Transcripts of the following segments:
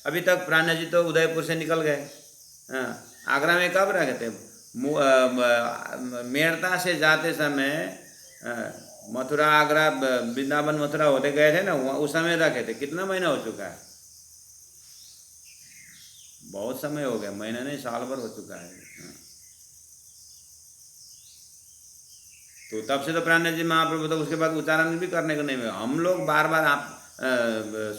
अभी तक प्राणा जी तो उदयपुर से निकल गए। हाँ, आगरा में कब रहे थे? मेड़ता से जाते समय मथुरा आगरा वृंदावन मथुरा होते गए थे ना, उस समय रखे थे। कितना महीना हो चुका है? बहुत समय हो गया, महीना नहीं साल भर हो चुका है। तो तब से तो प्राणनाथ जी महाप्रभु तो उसके बाद उच्चारण भी करने को नहीं मिला। हम लोग बार बार आप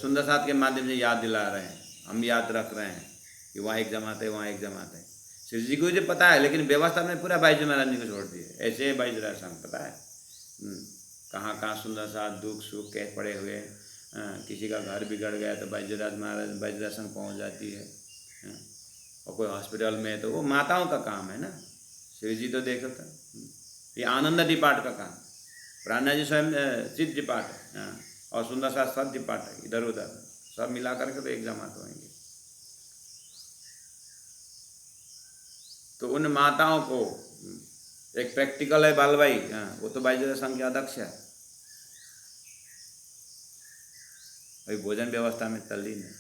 सुंदर साथ के माध्यम से याद दिला रहे हैं, हम याद रख रहे हैं कि वहाँ एक जमात है, वहाँ एक जमात है। श्री जी को जो पता है, लेकिन व्यवस्था में पूरा बाईजी महाराज जी को छोड़ दिए। ऐसे बाईजी राज संघ पता है कहाँ कहाँ सुंदर साथ दुख सुख कह पड़े हुए। किसी का घर बिगड़ गया तो बाईजी महाराज बाईजी राज संघ पहुँच जाती है। और कोई हॉस्पिटल में है तो वो माताओं का काम है ना, श्री जी तो देखो था। ये आनंद डिपार्ट का काम, प्राणनाथ जी स्वयं चित्त डिपार्ट है, और सुंदर साथ सब डिपार्ट है, इधर उधर सब मिला करके तो एक जमात होंगे। तो उन माताओं को एक प्रैक्टिकल है बालबाई, वो तो बाईजी संघ के अध्यक्ष है, भाई भोजन व्यवस्था में तल्लीन है।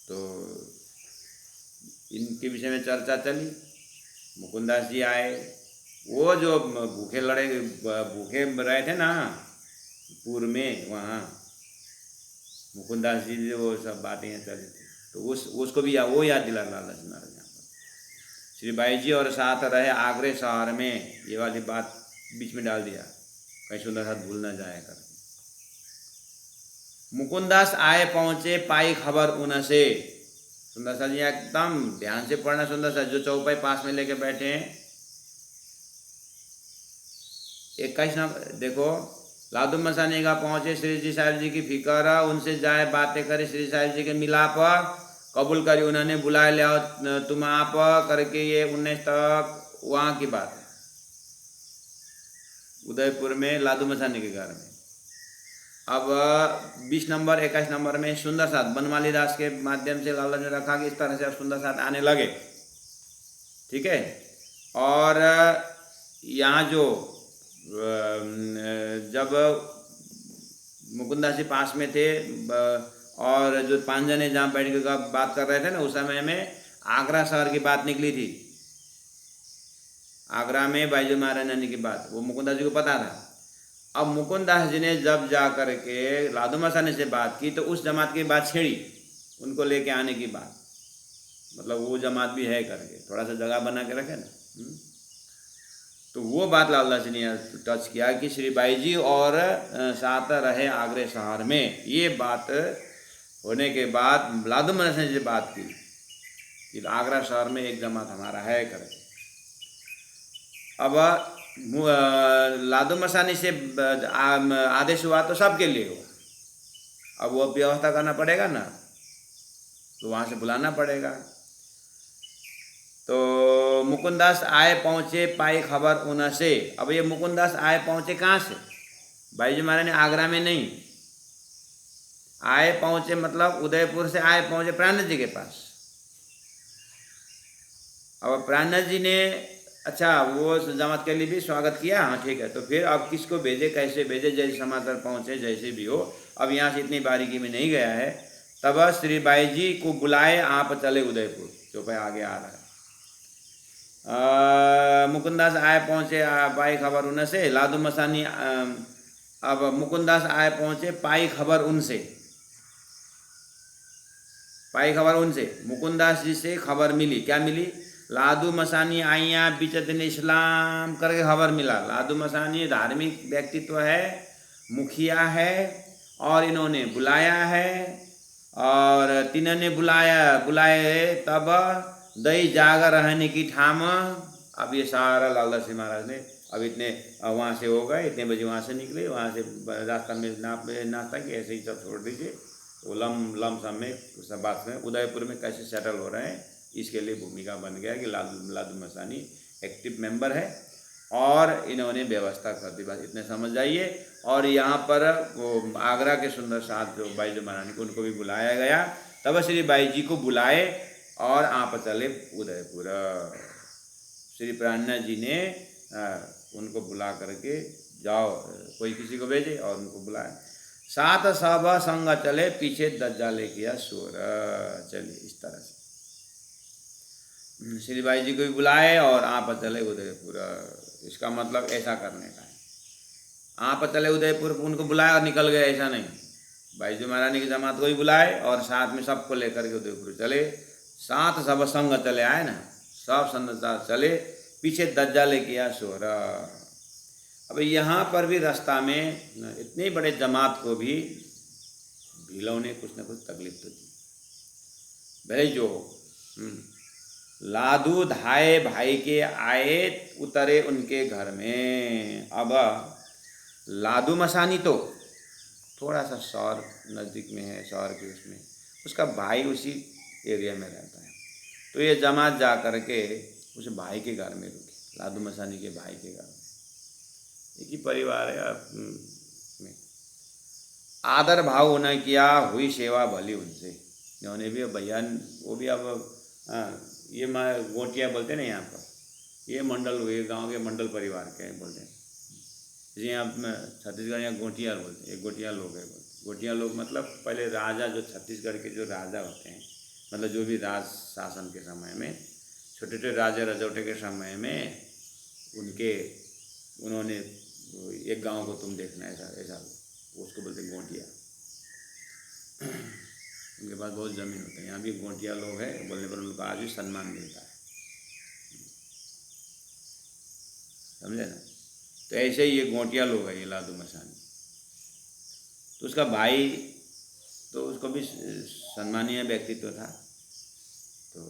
तो इनके विषय में चर्चा चली। मुकुंदास जी आए, वो जो भूखे रहे थे ना पूर्व में, वहाँ मुकुंदास जी जो वो सब बातें चली थी, तो उसको भी वो याद दिला लाला जी महाराज यहाँ पर। श्री बाई जी और साथ रहे आगरे शहर में, ये वाली बात बीच में डाल दिया, कहीं सुंदर साथ भूल न जाए कर। मुकुंदास आए पहुँचे पाई खबर उनसे। सुंदर साथ जी एकदम ध्यान से पढ़ना। सुंदर साथ जो चौपाई पास में लेके बैठे हैं, 21 नंबर देखो, लादू मसानी का पहुँचे श्री जी साहिब जी की फिकर, उनसे जाए बातें करे, श्री साहिब जी के मिलाप कबूल करी, उन्होंने बुलाए ले आओ तुम आप करके। ये 19 तक वहाँ की बात है, उदयपुर में लादू मसानी के घर में। अब 20 नंबर 21 नंबर में सुंदर साथ बनमाली दास के माध्यम से लाला ने रखा कि इस तरह से अब सुंदर साथ आने लगे, ठीक है। और यहाँ जो जब मुकुंदास जी पास में थे और जो 5 जने जहाँ बैठ के बात कर रहे थे ना, उस समय में आगरा शहर की बात निकली थी। आगरा में बाईजी महाराज नानी की बात, वो मुकुंदास जी को पता था। अब मुकुंदास जी ने जब जा कर के लादू मसानी से बात की, तो उस जमात की बात छेड़ी, उनको लेके आने की बात, मतलब वो जमात भी है करके थोड़ा सा जगह बना के रखे ना। तो वो बात लाला जी ने टच किया कि श्री बाई जी और साथ रहे आगरे शहर में। ये बात होने के बाद लादू मसानी से बात की कि आगरा शहर में एक जमात हमारा है करके। अब लादू मसानी से आदेश हुआ तो सबके लिए हो, अब वो व्यवस्था करना पड़ेगा ना, तो वहाँ से बुलाना पड़ेगा। तो मुकुंदास आए पहुँचे पाई खबर उनसे। अब ये मुकुंदास आए पहुँचे कहाँ से? बाईजी महाराज ने आगरा में नहीं, आए पहुँचे मतलब उदयपुर से आए पहुँचे प्राणनाथ जी के पास। अब प्राणनाथ जी ने अच्छा वो जमात के लिए भी स्वागत किया, हाँ ठीक है। तो फिर अब किसको भेजे, कैसे भेजे, जैसे समाचार पहुँचे जैसे भी हो, अब यहाँ से इतनी बारीकी में नहीं गया है। तब श्री बाई जी को बुलाए, आप चले उदयपुर, चौपाई आगे आ रहा है। मुकुंदास आए पहुँचे पाई खबर उनसे, लादू मसानी अब मुकुंदास आए पहुँचे पाई खबर उनसे, पाई खबर उनसे, मुकुंदास जी से खबर मिली। क्या मिली? लादू मसानी आइया बिचतन इस्लाम करके खबर मिला। लादू मसानी धार्मिक व्यक्तित्व है, मुखिया है, और इन्होंने बुलाया है, और तीनों ने बुलाए तब दई जागर रहने की ठाम। अब ये सारा लाला सिंह महाराज ने अब इतने वहाँ से हो गए, इतने बजे वहाँ से निकले, वहाँ से रास्ता में नाश्ता कि ऐसे ही सब छोड़ दीजिए। वो लम सम में सब बात में उदयपुर में कैसे सेटल हो रहे हैं, इसके लिए भूमिका बन गया कि लादू मसानी एक्टिव मेंबर है और इन्होंने व्यवस्था कर दी। बस इतने समझ जाइए। और यहाँ पर वो आगरा के सुंदर साथ जो बाईजी महारानी को, उनको भी बुलाया गया। तब श्री बाई जी को बुलाए और आप चले उदयपुर। श्री प्राणनाथ जी ने उनको बुला करके जाओ, कोई किसी को भेजे और उनको बुलाया। सात सब संग चले पीछे दज्जाले किया शोर। चलिए इस तरह से श्री भाई जी को भी बुलाए और आप चले उदयपुर। इसका मतलब ऐसा करने का है। आप चले उदयपुर, उनको बुलाए और निकल गए, ऐसा नहीं। भाई जी महारानी की जमात को भी बुलाए और साथ में सबको लेकर के उदयपुर चले। सात सब संग चले आए ना, सब संग चले पीछे दज्जाले किया शोर। अब यहाँ पर भी रास्ता में इतने बड़े जमात को भी भीलों ने कुछ न कुछ तकलीफ तो दी। भाई जो लादू धाए भाई के आए उतरे उनके घर में। अब लादू मसानी तो थोड़ा सा शहर नज़दीक में है, शहर के उसमें उसका भाई उसी एरिया में रहता है। तो ये जमात जा कर के उस भाई के घर में रुके, लादू मसानी के भाई के घर में। एक ही परिवार है में। आदर भाव उन्हें किया, हुई सेवा भली उनसे। उन्होंने भी भैया वो भी अब ये गोटिया बोलते हैं ना यहाँ पर, ये मंडल हुए, गांव के मंडल परिवार के बोलते हैं। जी यहाँ छत्तीसगढ़ यहाँ गोटियार बोलते हैं, ये गोटिया लोग है बोलते। गोटिया लोग मतलब पहले राजा, जो छत्तीसगढ़ के जो राजा होते हैं, मतलब जो भी राज शासन के समय में छोटे छोटे राजा रजौटे के समय में उन्होंने एक गांव को तुम देखना ऐसा ऐसा, उसको बोलते हैं गोटिया। उनके पास बहुत ज़मीन होती है। यहाँ भी गोटिया लोग हैं, बोलने पर उनको आज भी सम्मान मिलता है, समझे ना। तो ऐसे ही ये गोटिया लोग है, ये लादू मसानी। तो उसका भाई तो उसको भी सम्मानीय व्यक्तित्व था। तो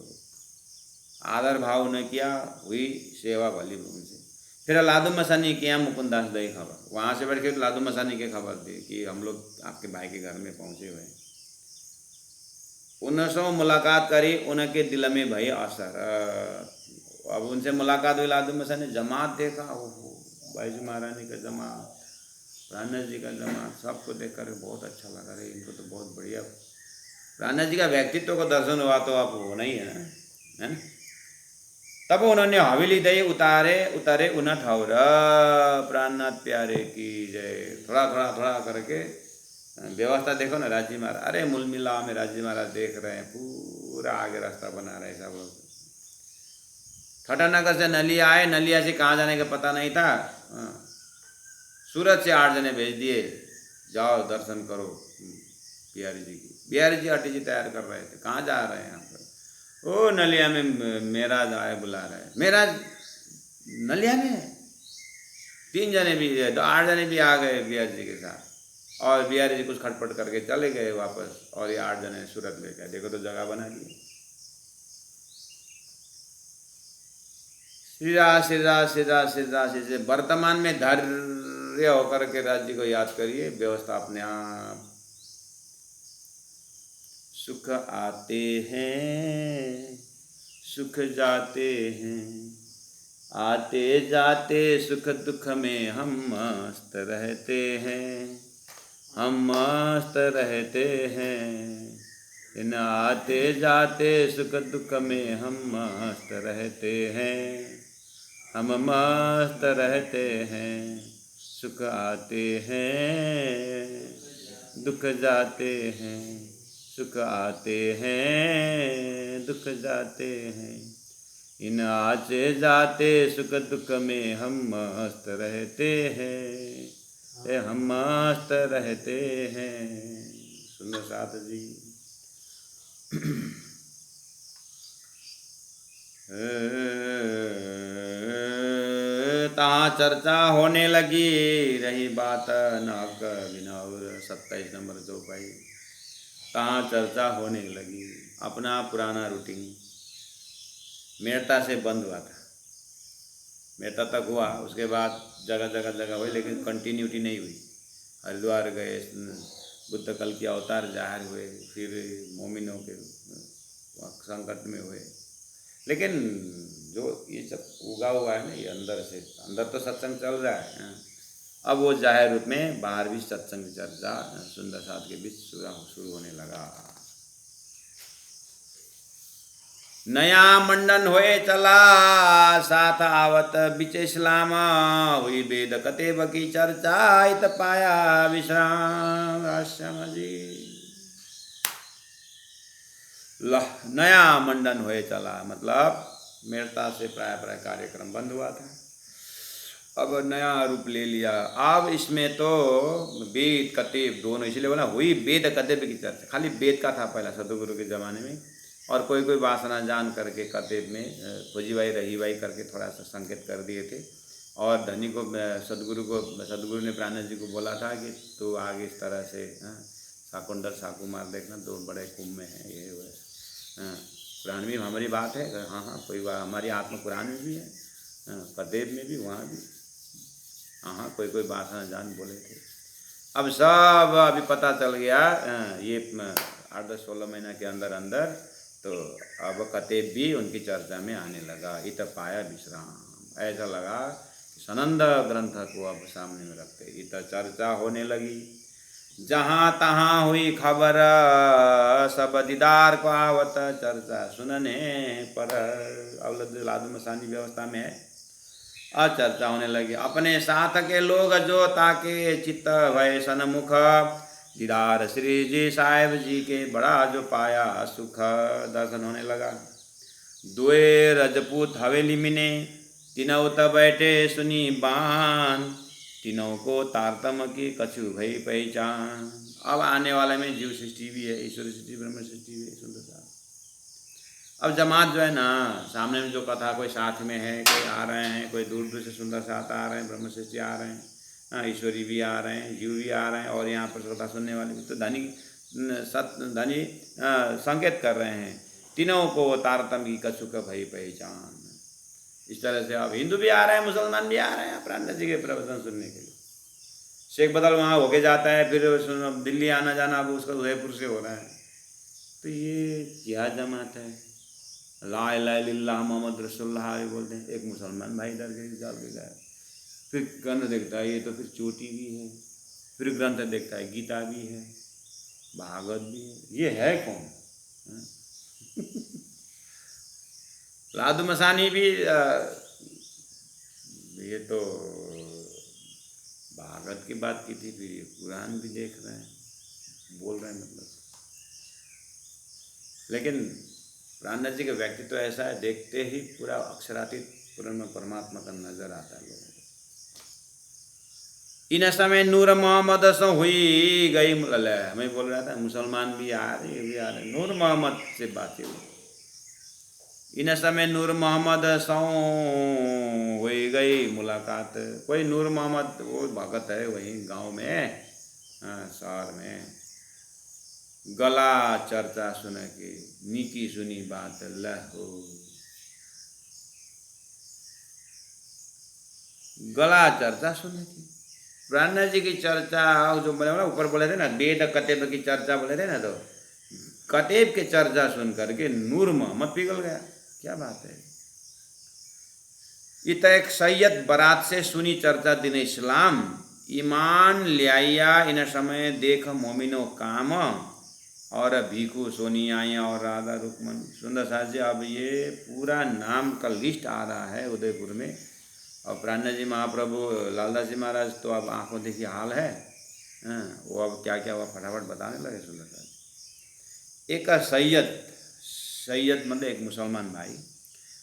आदर भाव न किया, हुई सेवा भली उनसे। फिर लादू मसानी के यहाँ मुकुंदास दई खबर, वहाँ से बैठ के लादू मसानी के खबर दी कि हम लोग आपके भाई के घर में पहुँचे हुए हैं। उनसे मुलाकात करी, उनके दिल में भई असर। अब उनसे मुलाकात हुई, लादू मसानी जमात देखा, ओहो भाई जी महारानी का जमात, प्राणनाथ जी का जमात, सबको देख कर बहुत अच्छा लगा। रहे इनको तो बहुत बढ़िया प्राणनाथ जी का व्यक्तित्व को दर्शन हुआ तो आप होना ही है ना। तब उन्होंने हवेली दई उतारे उन ठौर, प्राणनाथ प्यारे की जय। थोड़ा करके व्यवस्था देखो ना राज्य महाराज। अरे मूल मिला में राज्य महाराज देख रहे हैं, पूरा आगे रास्ता बना रहे हैं सब लोग। ठटानगर से नलिया आए, नलिया से कहाँ जाने का पता नहीं था। सूरत से 8 जने भेज दिए, जाओ दर्शन करो बिहारी जी की। बिहारी जी अटी जी तैयार कर रहे थे, कहाँ जा रहे हैं यहाँ पर? ओ नलिया में मेराज आए, बुला रहे हैं। मेराज नलिया में 3 जने भी, 8 जने भी आ गए बिहारी जी के साथ। और बिहारी जी कुछ खटपट करके चले गए वापस, और ये 8 जने सूरत ले गए। देखो तो जगह बना दी। सीधा वर्तमान में धैर्य होकर के राज्य को याद करिए, व्यवस्था अपने आप। सुख आते हैं सुख जाते हैं, आते जाते सुख दुख में हम मस्त रहते हैं, हम मस्त रहते हैं। इन आते जाते सुख दुख में हम मस्त रहते हैं, हम मस्त रहते हैं। सुख आते हैं दुख जाते हैं, सुख आते हैं दुख जाते हैं। इन आते जाते सुख दुख में हम मस्त रहते हैं, हम मस्त रहते हैं। सुंदर साथ जी। तहाँ चर्चा होने लगी, रही बात नाक बिनाउर। 27 नंबर चौपाई। तहाँ चर्चा होने लगी, अपना पुराना रूटीन मेड़ता से बंद हुआ था। मेड़ता तक हुआ, उसके बाद जगह हुई, लेकिन कंटिन्यूटी नहीं हुई। हरिद्वार गए, बुद्ध कल के अवतार जाहिर हुए, फिर मोमिनों के संकट में हुए। लेकिन जो ये सब उगा हुआ है ना, ये अंदर से, अंदर तो सत्संग चल रहा है। अब वो जाहिर रूप में बाहर भी सत्संग चर्चा सुंदर साथ के बीच शुरू होने लगा। नया मंडन होए चला साथ आवत बिच इस्लाम, हुई वेद कतेब की चर्चा इत पाया विश्राम। आश्रम जी नया मंडन होए चला, मतलब मेड़ता से प्राय प्राय कार्यक्रम बंद हुआ था, अब नया रूप ले लिया। अब इसमें तो वेद कतेब दोनों, इसलिए बोला हुई वेद कतेब की चर्चा। खाली वेद का था पहला सतगुरु के ज़माने में, और कोई कोई वासना जान करके कतेब में खोजी भाई रही भाई करके थोड़ा सा संकेत कर दिए थे। और धनी को सदगुरु ने प्राणनाथ जी को बोला था कि तू आगे इस तरह से शाकुंडल साकू मार देखना, दो बड़े कुंभ में है ये कुरान में हमारी बात है। हाँ हाँ कोई बात, हमारी आत्मा कुरान में भी है, कतेब में भी, वहाँ भी, हाँ कोई कोई वासना जान बोले थे। अब सब अभी पता चल गया ये 8-16 महीना के अंदर अंदर, तो अब कतेब भी उनकी चर्चा में आने लगा। इत पाया विश्राम, ऐसा लगा कि सनंद ग्रंथ को अब सामने में रखते, इत चर्चा होने लगी। जहाँ तहाँ हुई खबर, सब दीदार को आवत चर्चा सुनने पर। अब लादू मसानी व्यवस्था में है, चर्चा होने लगी। अपने साथ के लोग जो ताके चित्त भय सन्मुख, दीदार श्री जी साहेब जी के बड़ा जो पाया सुख। दर्शन होने लगा। दुए रजपूत हवेली मिने, तीनों तब बैठे सुनी बान, तीनों को तारतम की कछु भई पहचान। अब आने वाले में जीव सृष्टि भी है, ईश्वर सृष्टि, ब्रह्म सृष्टि भी है, सुंदरता। अब जमात जो है ना, सामने में जो कथा कोई साथ में है, कोई आ रहे हैं, कोई दूर दूर से सुंदर साथ आ रहे हैं, ब्रह्म सृष्टि आ रहे हैं, ईश्वरी भी आ रहे हैं, जीव भी आ रहे हैं, और यहाँ पर कथा सुनने वाले भी। तो धनी संकेत कर रहे हैं, तीनों को तारतम्य की कछु का भई पहचान। इस तरह से अब हिंदू भी आ रहे हैं, मुसलमान भी आ रहे हैं प्राणनाथ जी के प्रवचन सुनने के लिए। शेख बदल वहाँ होके जाता है, फिर दिल्ली आना जाना अब उसका उदयपुर से हो रहा है। तो ये क्या जमात है? ला इलाहा इल्लल्लाह मोहम्मद रसूलुल्लाह बोलते हैं। एक मुसलमान भाई इधर के चल के गया, फिर ग्रंथ देखता है, ये तो फिर चोटी भी है, फिर ग्रंथ देखता है, गीता भी है, भागवत भी है, ये है कौन? लादू मसानी भी ये तो भागवत की बात की थी, फिर ये कुरान भी देख रहे हैं, बोल रहे हैं मतलब। लेकिन प्राणनाथ जी का व्यक्तित्व तो ऐसा है, देखते ही पूरा अक्षरातीत पूर्ण परमात्मा का नजर आता है लोगों को। इन समय नूर मोहम्मद से हुई गई, मैं बोल रहा था मुसलमान भी आ रहे, ये भी आ रहे, नूर मोहम्मद से बातें हुई। इन समय नूर मोहम्मद सौ हुई गई मुलाकात। कोई नूर मोहम्मद वो भगत है वहीं गांव में, शहर में, गला चर्चा सुन के नीकी सुनी बात लहो, गला चर्चा सुने की प्राणनाथ जी की चर्चा। जो बोले ना ऊपर बोले थे ना, वेद कतेब की चर्चा बोले थे ना, तो कतेब के चर्चा सुन करके नूर मोहम्मद पिघल गया। क्या बात है? इत एक सैयद बरात से सुनी चर्चा दिन इस्लाम, ईमान लिया इन समय देख मोमिनो काम, और भीखू सोनी आया और राधा रुकमन। सुंदर साथ जी, अब ये पूरा नाम का लिस्ट आ रहा है उदयपुर में। और प्राणनाथ जी महाप्रभु लालदास जी महाराज तो अब आंखों देखी हाल है, वो अब क्या क्या हुआ फटाफट बताने लगे। सुंदर साथ एक सैयद मतलब एक मुसलमान भाई,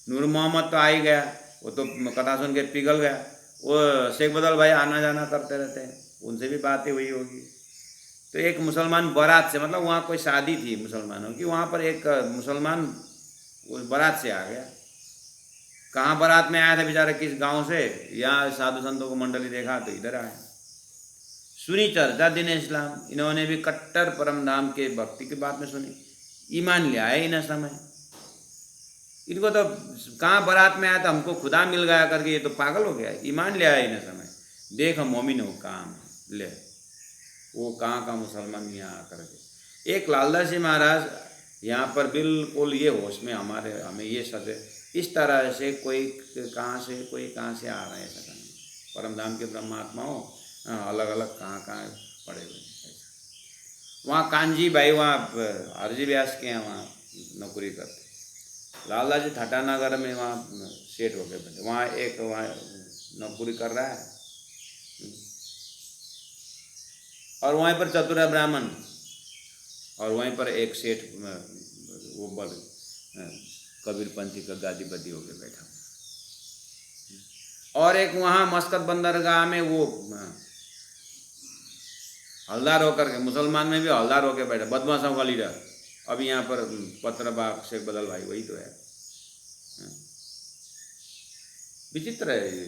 नूर मोहम्मद तो आ ही गया, वो तो कथा सुन के पिघल गया। वो शेख बदल भाई आना जाना करते रहते हैं, उनसे भी बातें हुई होगी। तो एक मुसलमान बारात से, मतलब वहाँ कोई शादी थी मुसलमानों की, वहाँ पर एक मुसलमान बारात से आ गया। कहाँ बारात में आया था बेचारा, किस गांव से, यहाँ साधु संतों को मंडली देखा तो इधर आया। सुनी चर्चा दिन इस्लाम, इन्होंने भी कट्टर परम धाम के भक्ति की बात में सुनी, ईमान ले आए इन समय। इनको तो कहाँ बारात में आया था, हमको खुदा मिल गया करके ये तो पागल हो गया, ईमान ले आया इन समय। देख मोमिन हो काम ले, वो कहाँ का मुसलमान यहाँ आकर के। एक लालदास जी महाराज यहाँ पर बिल्कुल ये होश में हमें ये सजे, इस तरह से कोई कहाँ से कोई कहाँ से आ रहे हैं, ऐसा नहीं। परमधाम के ब्रह्मात्माओं अलग अलग कहाँ कहाँ पड़े हुए हैं। वहाँ कांजी भाई, वहाँ हरजी व्यास के यहाँ वहाँ नौकरी करते, लाला जी ठाटानगर में वहाँ सेठ हो गए बैठे, वहाँ एक वहाँ नौकरी कर रहा है, और वहीं पर चतुरा ब्राह्मण, और वहीं पर एक सेठ वो बल कबीरपंथी का गादीपति होकर बैठा, और एक वहाँ मस्कत बंदरगाह में वो हलदार होकर के, मुसलमान में भी हलदार होकर बैठा, बदमाशों का लीडर। अभी यहाँ पर पत्रबाग शेख बदल भाई वही तो है। विचित्र है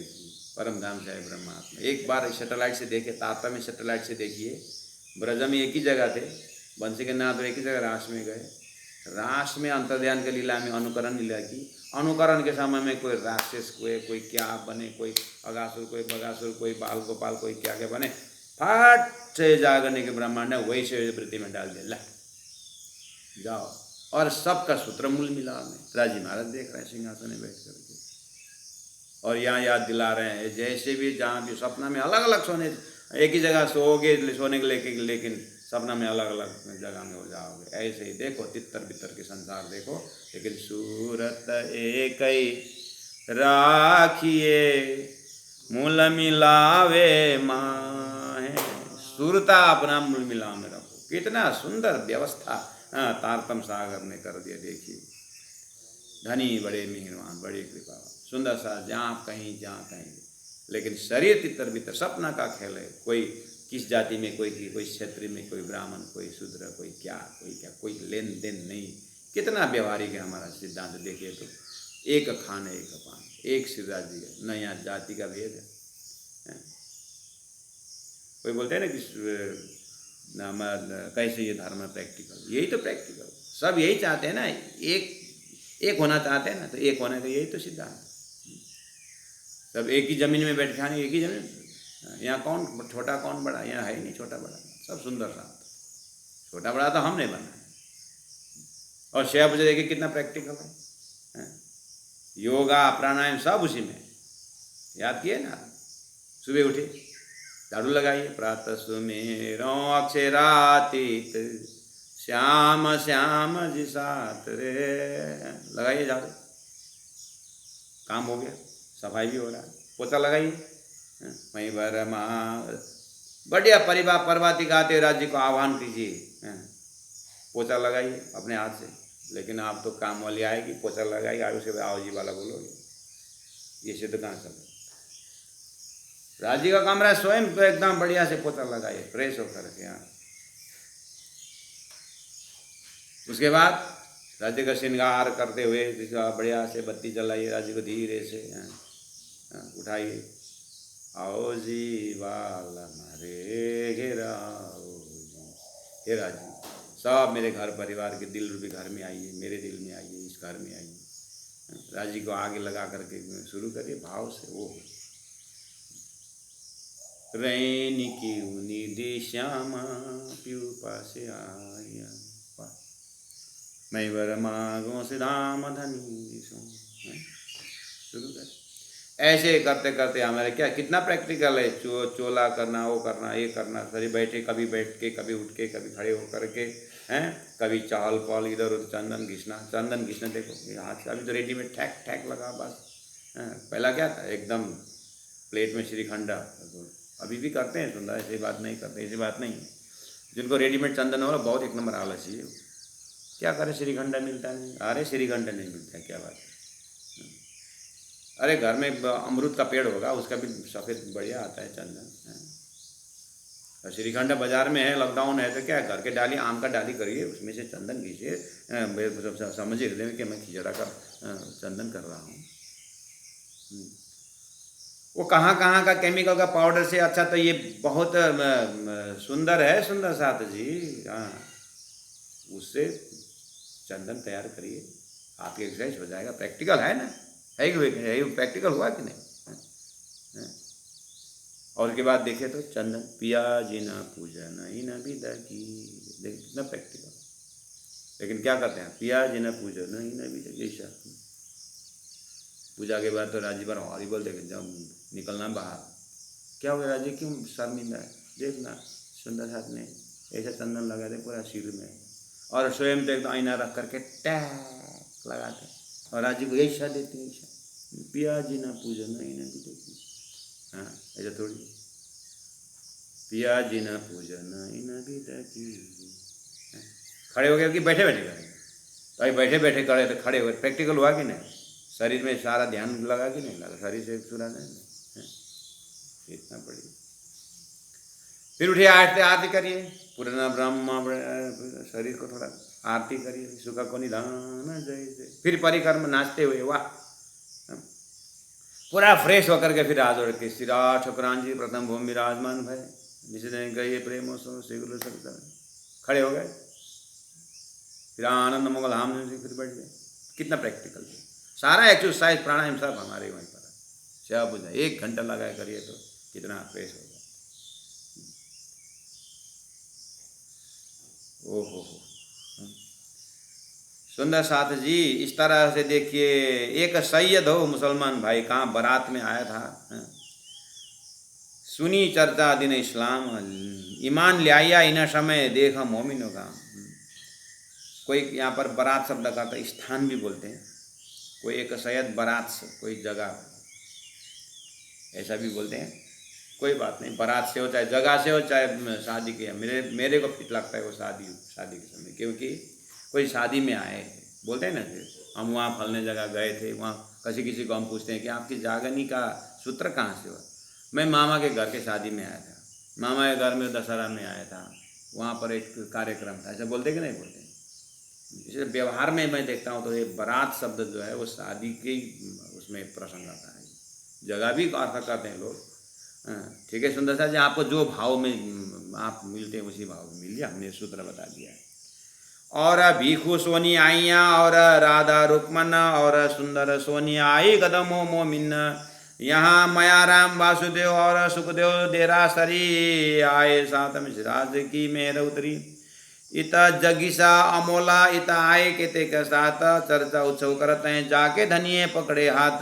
परम धाम से ब्रह्मात्मा। एक बार सैटेलाइट से देखे, तारता में सैटेलाइट से देखिए, ब्रज में एक ही जगह थे, बंसी के नाथ एक ही जगह रास में गए, रास में अंतर्ध्यान के लीला में अनुकरण लीला की, अनुकरण के समय में कोई राक्षस, कोई क्या बने, कोई अगासुर, कोई बगासुर, कोई बाल गोपाल, कोई क्या क्या बने, फट से जागने के ब्रह्मांड ने वही से वृत्ति में डाल दिया, जाओ। और सबका सूत्र मूल मिला में। राजी महाराज देख रहे हैं सिंहासन में बैठ करके, और यहाँ याद दिला रहे हैं जैसे भी जहाँ भी सपना में अलग अलग सोने, एक ही जगह सोओगे सोने के लेकिन सपना में अलग अलग जगह में हो जाओगे। ऐसे ही देखो तितर बितर के संसार देखो, लेकिन सूरत एक ही राखिए मूल मिलावे माहे, सुरता अपना मूल मिला में रखो। कितना सुंदर व्यवस्था तारतम सागर ने कर दिया। देखिए धनी बड़े मेहरबान, बड़े कृपा, सुंदर सा जहाँ कहीं लेकिन शरीर तितर बितर सपना का खेल है। कोई किस जाति में, कोई क्षेत्र में, कोई ब्राह्मण, कोई शूद्र, कोई क्या, कोई लेन देन नहीं। कितना व्यवहारिक है हमारा सिद्धांत। देखिए तो एक खान एक पान, एक सिर राज्य है, न यहाँ जाति का भेद है। कोई बोलते हैं ना कि कैसे ये धर्म है प्रैक्टिकल, यही तो प्रैक्टिकल, सब यही चाहते हैं ना, एक होना चाहते हैं ना, तो एक होने का यही तो सिद्धांत। सब एक ही जमीन में बैठ खाने, एक ही जमीन, यहाँ कौन छोटा कौन बड़ा, यहाँ है ही नहीं छोटा बड़ा, सब सुंदर शांत। छोटा बड़ा तो हमने बना है। और 6 बजे देखिए कितना प्रैक्टिकल है, योगा प्राणायाम सब उसी में। याद किए ना, सुबह उठे झाड़ू लगाइए, प्रातः सुमेरो अक्षरातीत श्याम श्याम जी साथ रे, लगाइए झाड़ू, काम हो गया, सफाई भी हो रहा है। पोछा लगाइए, वहीं बरमा बढ़िया परिवार प्रभाती गाते राज्य को आह्वान कीजिए, पोछा लगाइए अपने हाथ से। लेकिन आप तो काम वाली आएगी, पोछा लगाएगी, आगे से आओ जी वाला बोलोगे, ये सिद्ध कहाँ चल। राज्य का कमरा स्वयं एकदम बढ़िया से पोछा लगाइए, फ्रेश होकर के। यहाँ उसके बाद राज्य का श्रृंगार करते हुए बढ़िया से बत्ती जलाइए, राज्य को धीरे से उठाइए, आओ जी वाला मारे घेराओ, हे राजी सब मेरे घर परिवार के दिल रूपी घर में आइए, मेरे दिल में आइए, इस घर में आइए। राजी को आगे लगा करके शुरू करिए भाव से। वो रैनी की निधि श्यामा प्यू पासे आया, मैं वर मागो से धाम धनी, शुरू कर। ऐसे करते करते हमारे क्या कितना प्रैक्टिकल है, चोला करना, वो करना, ये करना, सही बैठे, कभी बैठ के, कभी उठ के, कभी खड़े होकर के, हैं, कभी चहल पहल, इधर उधर, चंदन घिसना देखो ये हाथ से। अभी तो रेडीमेड ठैक ठैक लगा बस। पहला क्या था, एकदम प्लेट में श्रीखंडा, अभी भी करते हैं सुंदर, ऐसी बात नहीं करते, ऐसी बात नहीं। जिनको रेडीमेड चंदन हो रहा बहुत एक नंबर आलसी है, क्या करे, श्रीखंडा मिलता नहीं, अरे श्रीखंडा नहीं मिलता है, क्या बात है। अरे घर में अमरूद का पेड़ होगा, उसका भी सफ़ेद बढ़िया आता है चंदन। और श्रीखंडा बाजार में है, लॉकडाउन है, तो क्या है, घर के डाली, आम का डाली करिए, उसमें से चंदन घीसिए, समझिए हृदय में कि मैं खिचड़ा का चंदन कर रहा हूँ। वो कहाँ का केमिकल का पाउडर से अच्छा, तो ये बहुत सुंदर है, सुंदर साथ जी। हाँ, उससे चंदन तैयार करिए, आपकी एक्सरसाइज हो जाएगा। प्रैक्टिकल है ना, है कि प्रैक्टिकल हुआ कि नहीं। और उसके बाद देखे तो चंदन पिया जी ना पूजा नहीं ना विदा की, देखिए कितना प्रैक्टिकल। लेकिन क्या करते हैं, पिया जी ना पूजा नहीं ना विदा, जैसा पूजा के बाद तो राजी बार हॉरिबल देखे, जब निकलना बाहर, क्या हुआ राजी, क्यों शर्मिंदा है, देखना सुंदर साथ में ऐसा चंदन लगा दे पूरा सिर में, और स्वयं तो एकदम आईना रख करके टैक लगाते, और राज्य को यही शा देते हैं, पिया जी ना पूजन नहीं ना देखी। हाँ ऐसा थोड़ी, पिया जी ना पूजन नहीं देखी। खड़े हो गए कि बैठे बैठे करेंगे? तो अभी बैठे बैठे करे तो खड़े हो गए, प्रैक्टिकल हुआ कि नहीं? शरीर में सारा ध्यान लगा कि नहीं लगा? शरीर से सुना नहीं, इतना बढ़िया। फिर उठिए, आरती करिए, पूर्ण ब्रह्म शरीर को थोड़ा आरती करिए, सुख को निधान जय जय। फिर परिक्रम नाचते हुए, वाह, पूरा फ्रेश होकर के फिर आज के श्री ठकुरान जी प्रथम भूमि विराजमान भय जिसे गए प्रेम श्री गुरु सब खड़े हो गए, फिर आनंद मंगल हम फिर बैठ गए। कितना प्रैक्टिकल है, सारा एक्सरसाइज प्राणायाम सब हमारे वहीं पर है, सब बुझा। 1 घंटा लगाए करिए तो कितना फ्रेश होगा। ओहो सुंदर साथ जी, इस तरह से देखिए, एक सैयद हो मुसलमान भाई, कहाँ बारात में आया था, सुनी चर्चा दिन इस्लाम, ईमान ले आया इन समय देखा मोमिनों का। कोई यहाँ पर बारात शब्द का तो स्थान भी बोलते हैं, कोई एक सैयद बारात से कोई जगह ऐसा भी बोलते हैं। कोई बात नहीं, बारात से हो चाहे जगह से हो चाहे शादी के, मेरे को फिट लगता है वो शादी के समय, क्योंकि कोई शादी में आए बोलते हैं ना, हम वहाँ फलने जगह गए थे, वहाँ किसी को हम पूछते हैं कि आपकी जागनी का सूत्र कहाँ से हुआ। मैं मामा के घर के शादी में आया था, मामा के घर में दशहरा में आया था, वहाँ पर एक कार्यक्रम था, ऐसा बोलते कि नहीं बोलते? इसे व्यवहार में मैं देखता हूँ तो ये बारात शब्द जो है वो शादी के उसमें प्रसंग आता है, जगह भी अर्थ करते हैं लोग। ठीक है सुंदर सा जी, आपको जो भाव में आप मिलते हैं उसी भाव में मिल गया, हमने सूत्र बता दिया है। और भीखू सोनी आइया और राधा रुक्मन और सुंदर सोनी आई कदमो मोमिन, यहाँ मया राम वासुदेव और सुखदेव देरासरी आए साथ में सिराज की मेर उतरी, इत जगिसा अमोला इत आए केते के साथ, चर्चा उत्सव करते हैं जाके धनिये पकड़े हाथ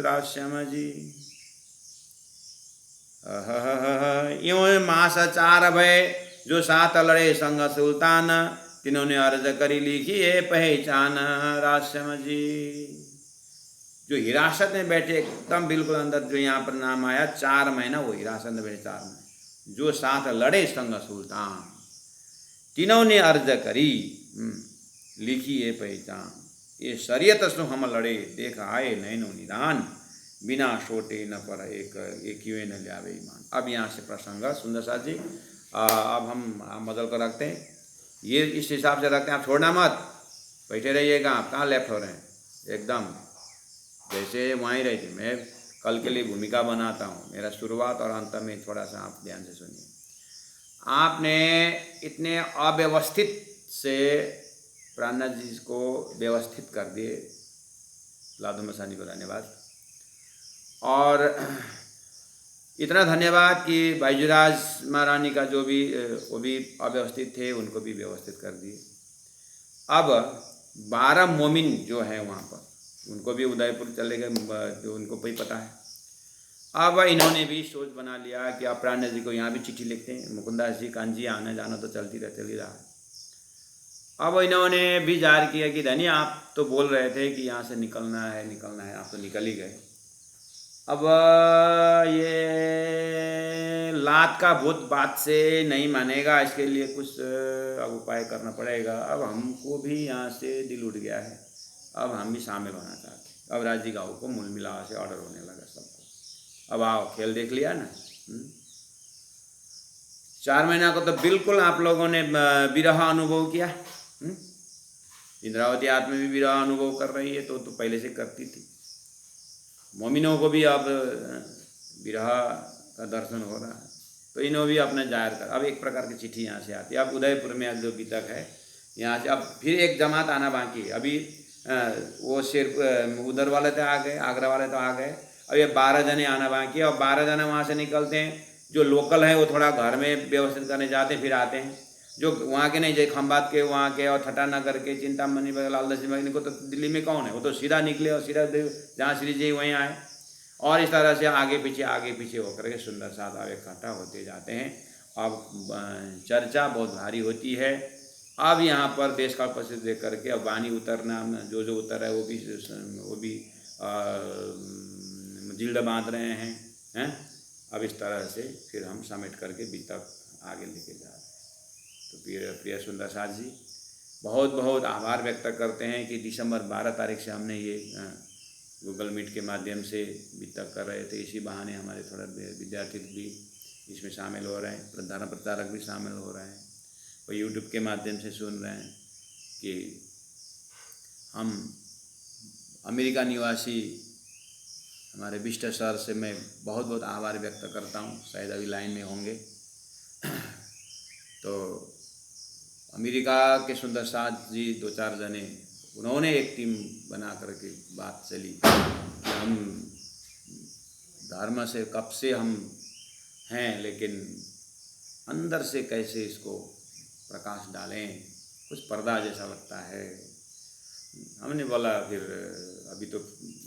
राश्याम जी। यूं मास 4 भय जो 7 लड़े संग सुल्तान, तिन्होंने अर्ज करी लिखी है पहचान राश्याम जी। जो हिरासत में बैठे एकदम बिल्कुल अंदर, जो यहाँ पर नाम आया 4 महीना वो हिरासत में बैठे 4 महीने, जो 7 लड़े संग सुल्तान, तिन्होंने अर्ज करी लिखी है पहचान, ये शरीयत सु हम लड़े देखा आए नैनो निदान, बिना छोटे न पर एक क्यों न लियावे ईमान। अब यहाँ से प्रसंग सुंदर साथ जी, अब हम बदल कर रखते हैं, ये इस हिसाब से रखते हैं, आप छोड़ना मत, बैठे रहिएगा। आप कहाँ लेफ्ट हो रहे हैं, एकदम जैसे वहीं रहते। मैं कल के लिए भूमिका बनाता हूँ, मेरा शुरुआत और अंत में थोड़ा सा आप ध्यान से सुनिए। आपने इतने अव्यवस्थित से प्राणनाथ जी को व्यवस्थित कर दिए, लादू मसानी को धन्यवाद। और इतना धन्यवाद कि बाईजुराज महारानी का जो भी वो भी अव्यवस्थित थे, उनको भी व्यवस्थित कर दिए। अब 12 मोमिन जो हैं वहाँ पर, उनको भी उदयपुर चले गए, जो उनको भी पता है। अब इन्होंने भी सोच बना लिया कि आप प्राणनाथ जी को यहाँ भी चिट्ठी लिखते हैं, मुकुंदास जी कांजी आना जाना तो चल ही रहा है। अब इन्होंने भी जाहिर किया कि धनी आप तो बोल रहे थे कि यहाँ से निकलना है, आप तो निकल ही गए। अब ये लात का भूत बात से नहीं मानेगा, इसके लिए कुछ अब उपाय करना पड़ेगा। अब हमको भी यहाँ से दिल उठ गया है, अब हम भी शामिल होना चाहते हैं। अब राजी गाँव को मूल मिलाव से ऑर्डर होने लगा सबको। अब आओ, खेल देख लिया ना। 4 महीना को तो बिल्कुल आप लोगों ने विरह अनुभव किया। इंद्रावती आत्मा भी विरह अनुभव कर रही है, तो पहले से करती थी। मोमिनों को भी अब विरह का दर्शन हो रहा है, तो इन्हों भी अपना जाहिर कर। अब एक प्रकार की चिट्ठी यहाँ से आती है। अब उदयपुर में जो अभी तक है यहाँ से, अब फिर एक जमात आना बाकी है। अभी वो सिर्फ उधर वाले तो आ गए, आगरा वाले तो आ गए, अब ये 12 जने आना बाकी है। और 12 जने वहाँ से निकलते हैं, जो लोकल हैं वो थोड़ा घर में व्यवस्थित करने जाते हैं, फिर आते हैं। जो वहाँ के नहीं, जय खम्बात के वहाँ के और ठटानगर के चिंतामणि लालदास जी को तो दिल्ली में कौन है, वो तो सीधा निकले और सीधा जहाँ श्री जी वहीं आए। और इस तरह से आगे पीछे होकर के सुंदर साथ आगे इकट्ठा होते जाते हैं। अब चर्चा बहुत भारी होती है अब यहाँ पर देश काल परिस्थिति देख करके अब वाणी उतरना, जो जो उतर रहा है वो भी जिल्द बांध रहे हैं। अब इस तरह से फिर हम समेट करके बीतक आगे लेके जा रहे हैं। तो प्रिय सुंदर साथ जी, बहुत बहुत आभार व्यक्त करते हैं कि दिसंबर 12 तारीख से हमने ये गूगल मीट के माध्यम से बीतक कर रहे थे। इसी बहाने हमारे थोड़ा विद्यार्थी भी इसमें शामिल हो रहे हैं, धर्म प्रचारक भी शामिल हो रहे हैं, और यूट्यूब के माध्यम से सुन रहे हैं कि हम अमेरिका निवासी हमारे विष्ट सर से मैं बहुत बहुत आभार व्यक्त करता हूँ, शायद अभी लाइन में होंगे। तो अमेरिका के सुंदर साथ जी 2-4 जने, उन्होंने एक टीम बना करके बात चली, हम धर्म से कब से हम हैं, लेकिन अंदर से कैसे इसको प्रकाश डालें, कुछ पर्दा जैसा लगता है। हमने बोला फिर अभी तो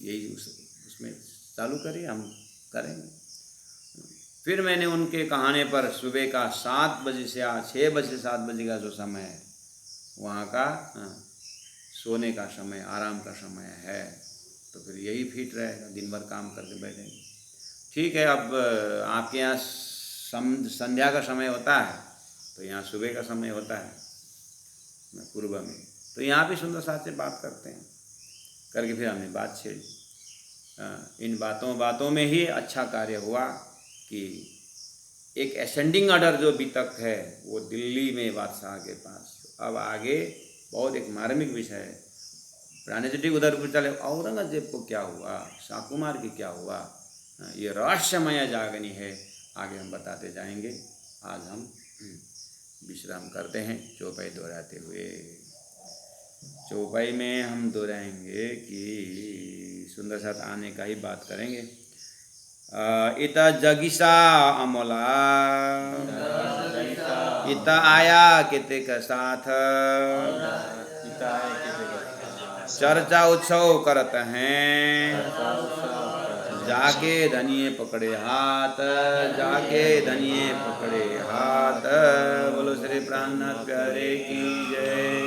यही उसमें चालू करिए, हम करेंगे। फिर मैंने उनके कहने पर सुबह का 7 बजे से 6 बजे से 7 बजे का जो समय है वहाँ का सोने का समय, आराम का समय है, तो फिर यही फिट रहेगा, दिन भर काम करके बैठेंगे। ठीक है, अब आपके यहाँ संध्या का समय होता है, तो यहाँ सुबह का समय होता है पूर्व में, तो यहाँ भी सुंदर साथ से बात करते हैं, करके फिर हमने बात छेड़ी। इन बातों में ही अच्छा कार्य हुआ कि एक असेंडिंग ऑर्डर जो बीतक है वो दिल्ली में बादशाह के पास। अब आगे बहुत एक मार्मिक विषय है, प्राणज्योति उधर चले, औरंगजेब को क्या हुआ, शाकुमार की क्या हुआ, ये रहस्यमय जागनी है, आगे हम बताते जाएंगे। आज हम विश्राम करते हैं चौपाई दोहराते हुए। चौपाई में हम दोहराएंगे कि सुंदर साथ आने का ही बात करेंगे। इता जगिसा अमला, इता आया किते का साथ, चर्चा उत्सव करत हैं, जाके धनिये पकड़े हाथ, जाके धनिये पकड़े हाथ। बोलो श्री प्राणनाथ प्यारे की जय।